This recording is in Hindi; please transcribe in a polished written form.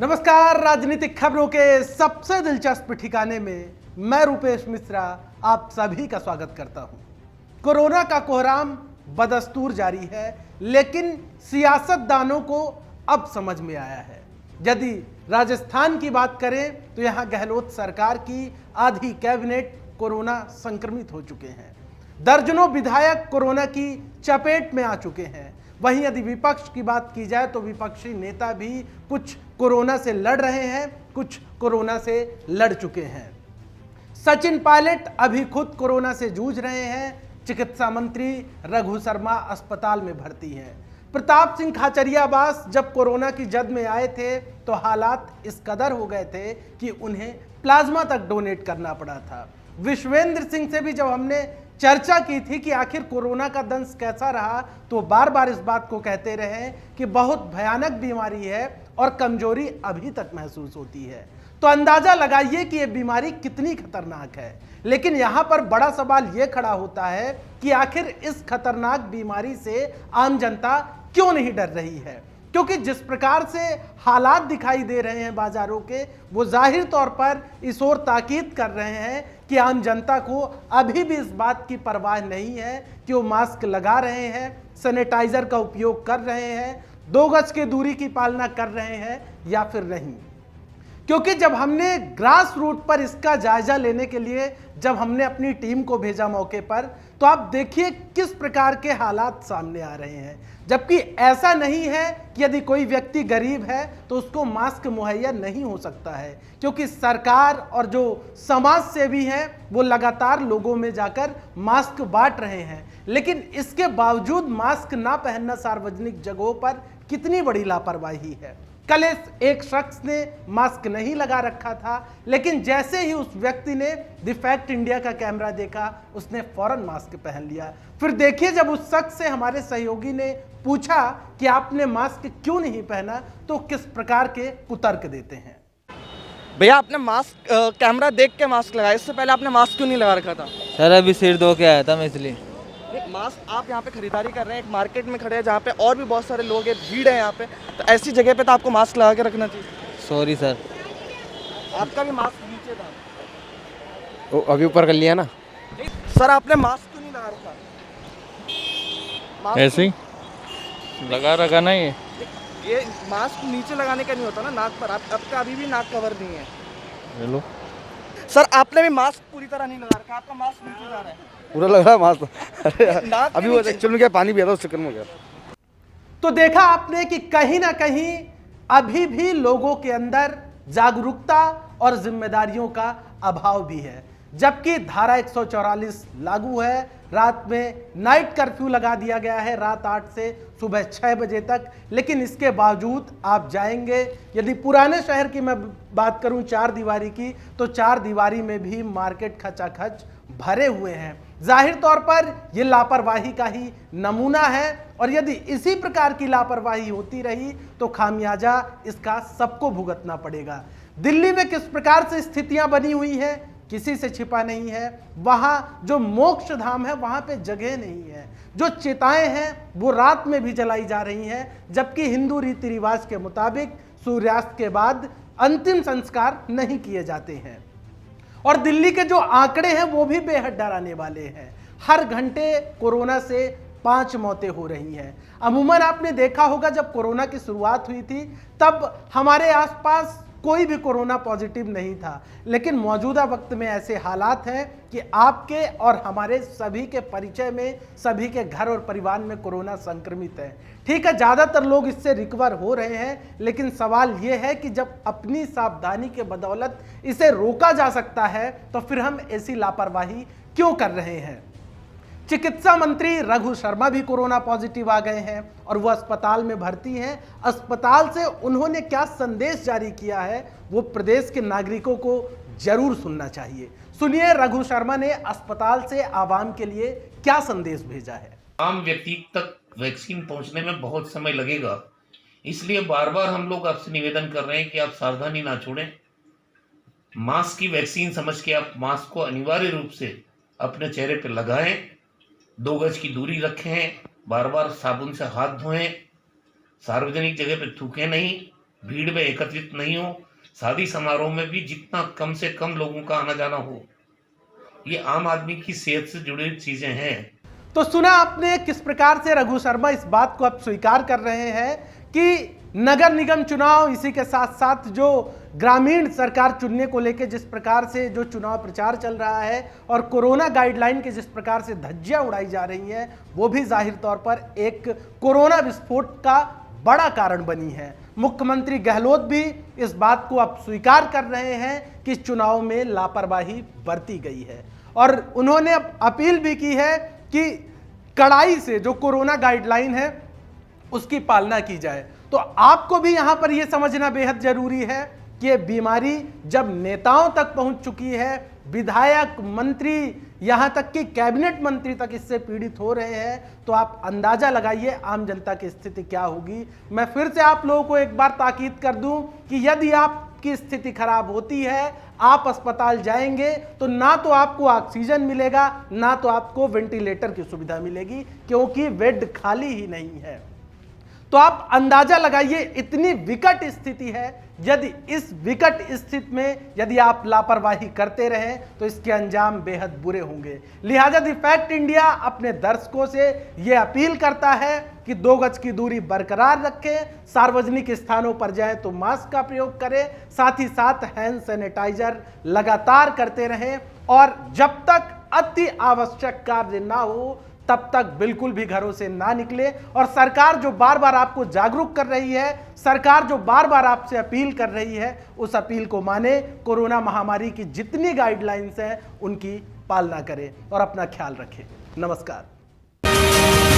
नमस्कार। राजनीतिक खबरों के सबसे दिलचस्प ठिकाने में मैं रूपेश मिश्रा आप सभी का स्वागत करता हूं। कोरोना का कोहराम बदस्तूर जारी है, लेकिन सियासतदानों को अब समझ में आया है। यदि राजस्थान की बात करें तो यहां गहलोत सरकार की आधी कैबिनेट कोरोना संक्रमित हो चुके हैं। दर्जनों विधायक कोरोना की चपेट में आ चुके हैं। वहीं यदि विपक्ष की बात की जाए तो विपक्षी नेता भी कुछ कोरोना से लड़ रहे हैं, कुछ कोरोना से लड़ चुके हैं। सचिन पायलट अभी खुद कोरोना से जूझ रहे हैं। चिकित्सा मंत्री रघु शर्मा अस्पताल में भर्ती हैं। प्रताप सिंह खाचरियावास जब कोरोना की जद में आए थे तो हालात इस कदर हो गए थे कि उन्हें प्लाज्मा तक डोनेट करना पड़ा था। विश्वेंद्र सिंह से भी जब हमने चर्चा की थी कि आखिर कोरोना का दंश कैसा रहा, तो बार बार इस बात को कहते रहे कि बहुत भयानक बीमारी है और कमजोरी अभी तक महसूस होती है। तो अंदाजा लगाइए कि यह बीमारी कितनी खतरनाक है। लेकिन यहां पर बड़ा सवाल यह खड़ा होता है कि आखिर इस खतरनाक बीमारी से आम जनता क्यों नहीं डर रही है, क्योंकि जिस प्रकार से हालात दिखाई दे रहे हैं बाजारों के, वो जाहिर तौर पर इस ओर ताकीद कर रहे हैं कि आम जनता को अभी भी इस बात की परवाह नहीं है कि वो मास्क लगा रहे हैं, सैनिटाइजर का उपयोग कर रहे हैं, 2 गज की दूरी की पालना कर रहे हैं या फिर नहीं। क्योंकि जब हमने ग्रास रूट पर इसका जायजा लेने के लिए जब हमने अपनी टीम को भेजा मौके पर, तो आप देखिए किस प्रकार के हालात सामने आ रहे हैं। जबकि ऐसा नहीं है कि यदि कोई व्यक्ति गरीब है तो उसको मास्क मुहैया नहीं हो सकता है, क्योंकि सरकार और जो समाज सेवी हैं वो लगातार लोगों में जाकर मास्क बांट रहे हैं। लेकिन इसके बावजूद मास्क ना पहनना सार्वजनिक जगहों पर कितनी बड़ी लापरवाही है। कल एक शख्स ने मास्क नहीं लगा रखा था, लेकिन जैसे ही उस व्यक्ति ने द फैक्ट इंडिया का कैमरा देखा, उसने फौरन मास्क पहन लिया। फिर देखिए, जब उस शख्स से हमारे सहयोगी ने पूछा कि आपने मास्क क्यों नहीं पहना, तो किस प्रकार के कुतर्क देते हैं। भैया, आपने मास्क कैमरा देख के मास्क लगाया, इससे पहले आपने मास्क क्यों नहीं लगा रखा था? सर अभी सिर धो के आया था मैं, इसलिए। मास्क आप यहाँ पे खरीदारी कर रहे हैं, एक मार्केट में खड़े हैं जहाँ पे और भी बहुत सारे लोग हैं, भीड़ है यहाँ पे, तो ऐसी जगह पे तो आपको मास्क लगा के रखना चाहिए। Sorry sir. आपका भी मास्क नीचे था। अभी ऊपर कर लिया ना सर, आपने मास्क क्यों नहीं लगा रखा? ऐसे ही लगा रखा ना। ये मास्क नीचे लगाने का नहीं होता ना, नाक पर। आपका अभी भी नाक कवर नहीं है। हेलो सर, आपने भी मास्क पूरी तरह नहीं लगा रखा, आपका मास्क नीचे जा रहा है। पूरा लग रहा है मास्क। अभी वो एक्चुअल में क्या पानी पिया था, उस चक्कर में गया। तो देखा आपने कि कहीं ना कहीं अभी भी लोगों के अंदर जागरूकता और जिम्मेदारियों का अभाव भी है। जबकि धारा 144 लागू है, रात में नाइट कर्फ्यू लगा दिया गया है, रात 8 से सुबह 6 बजे तक। लेकिन इसके बावजूद आप जाएंगे, यदि पुराने शहर की मैं बात करूं 4 दीवारी की, तो 4 दीवारी में भी मार्केट खचाखच भरे हुए हैं। जाहिर तौर पर यह लापरवाही का ही नमूना है, और यदि इसी प्रकार की लापरवाही होती रही तो खामियाजा इसका सबको भुगतना पड़ेगा। दिल्ली में किस प्रकार से स्थितियां बनी हुई हैं किसी से छिपा नहीं है। वहां जो मोक्ष धाम है वहां पे जगह नहीं है। जो चिताएं हैं वो रात में भी जलाई जा रही हैं, जबकि हिंदू रीति रिवाज के मुताबिक सूर्यास्त के बाद अंतिम संस्कार नहीं किए जाते हैं। और दिल्ली के जो आंकड़े हैं वो भी बेहद डराने वाले हैं। हर घंटे कोरोना से 5 मौतें हो रही हैं। अमूमन आपने देखा होगा, जब कोरोना की शुरुआत हुई थी तब हमारे आसपास कोई भी कोरोना पॉजिटिव नहीं था। लेकिन मौजूदा वक्त में ऐसे हालात हैं कि आपके और हमारे सभी के परिचय में, सभी के घर और परिवार में कोरोना संक्रमित है। ठीक है, ज़्यादातर लोग इससे रिकवर हो रहे हैं, लेकिन सवाल यह है कि जब अपनी सावधानी के बदौलत इसे रोका जा सकता है तो फिर हम ऐसी लापरवाही क्यों कर रहे हैं। चिकित्सा मंत्री रघु शर्मा भी कोरोना पॉजिटिव आ गए हैं और वो अस्पताल में भर्ती हैं। अस्पताल से उन्होंने क्या संदेश जारी किया है वो प्रदेश के नागरिकों को जरूर सुनना चाहिए। सुनिए, रघु शर्मा ने अस्पताल से आवाम के लिए क्या संदेश भेजा है। आम व्यक्ति तक वैक्सीन पहुंचने में बहुत समय लगेगा, इसलिए बार बार हम लोग आपसे निवेदन कर रहे हैं कि आप सावधानी ना छोड़ें। मास्क की वैक्सीन समझ के आप मास्क को अनिवार्य रूप से अपने चेहरे पर लगाएं, 2 गज की दूरी रखें, बार बार साबुन से हाथ धोएं, सार्वजनिक जगह पर थूकें नहीं, भीड़ में एकत्रित नहीं हो, शादी समारोह में भी जितना कम से कम लोगों का आना जाना हो। ये आम आदमी की सेहत से जुड़ी चीजें हैं। तो सुना आपने किस प्रकार से रघु शर्मा इस बात को अब स्वीकार कर रहे हैं कि नगर निगम चुनाव, इसी के साथ साथ जो ग्रामीण सरकार चुनने को लेकर जिस प्रकार से जो चुनाव प्रचार चल रहा है और कोरोना गाइडलाइन के जिस प्रकार से धज्जियां उड़ाई जा रही हैं, वो भी जाहिर तौर पर एक कोरोना विस्फोट का बड़ा कारण बनी है। मुख्यमंत्री गहलोत भी इस बात को अब स्वीकार कर रहे हैं कि चुनाव में लापरवाही बरती गई है और उन्होंने अब अपील भी की है कि कड़ाई से जो कोरोना गाइडलाइन है उसकी पालना की जाए। तो आपको भी यहां पर यह समझना बेहद जरूरी है कि ये बीमारी जब नेताओं तक पहुंच चुकी है, विधायक, मंत्री, यहां तक कि कैबिनेट मंत्री तक इससे पीड़ित हो रहे हैं, तो आप अंदाजा लगाइए आम जनता की स्थिति क्या होगी। मैं फिर से आप लोगों को एक बार ताकीद कर दूं कि यदि आपकी स्थिति खराब होती है, आप अस्पताल जाएंगे तो ना तो आपको ऑक्सीजन मिलेगा, ना तो आपको वेंटिलेटर की सुविधा मिलेगी, क्योंकि बेड खाली ही नहीं है। तो आप अंदाजा लगाइए, इतनी विकट स्थिति है। यदि इस विकट स्थिति में यदि आप लापरवाही करते रहें तो इसके अंजाम बेहद बुरे होंगे। लिहाजा द फैक्ट इंडिया अपने दर्शकों से यह अपील करता है कि 2 गज की दूरी बरकरार रखें, सार्वजनिक स्थानों पर जाएं तो मास्क का प्रयोग करें, साथ ही साथ हैंड सैनिटाइजर लगातार करते रहें और जब तक अति आवश्यक कार्य ना हो तब तक बिल्कुल भी घरों से ना निकले। और सरकार जो बार बार आपको जागरूक कर रही है, सरकार जो बार बार आपसे अपील कर रही है, उस अपील को माने। कोरोना महामारी की जितनी गाइडलाइंस हैं उनकी पालना करें और अपना ख्याल रखें। नमस्कार।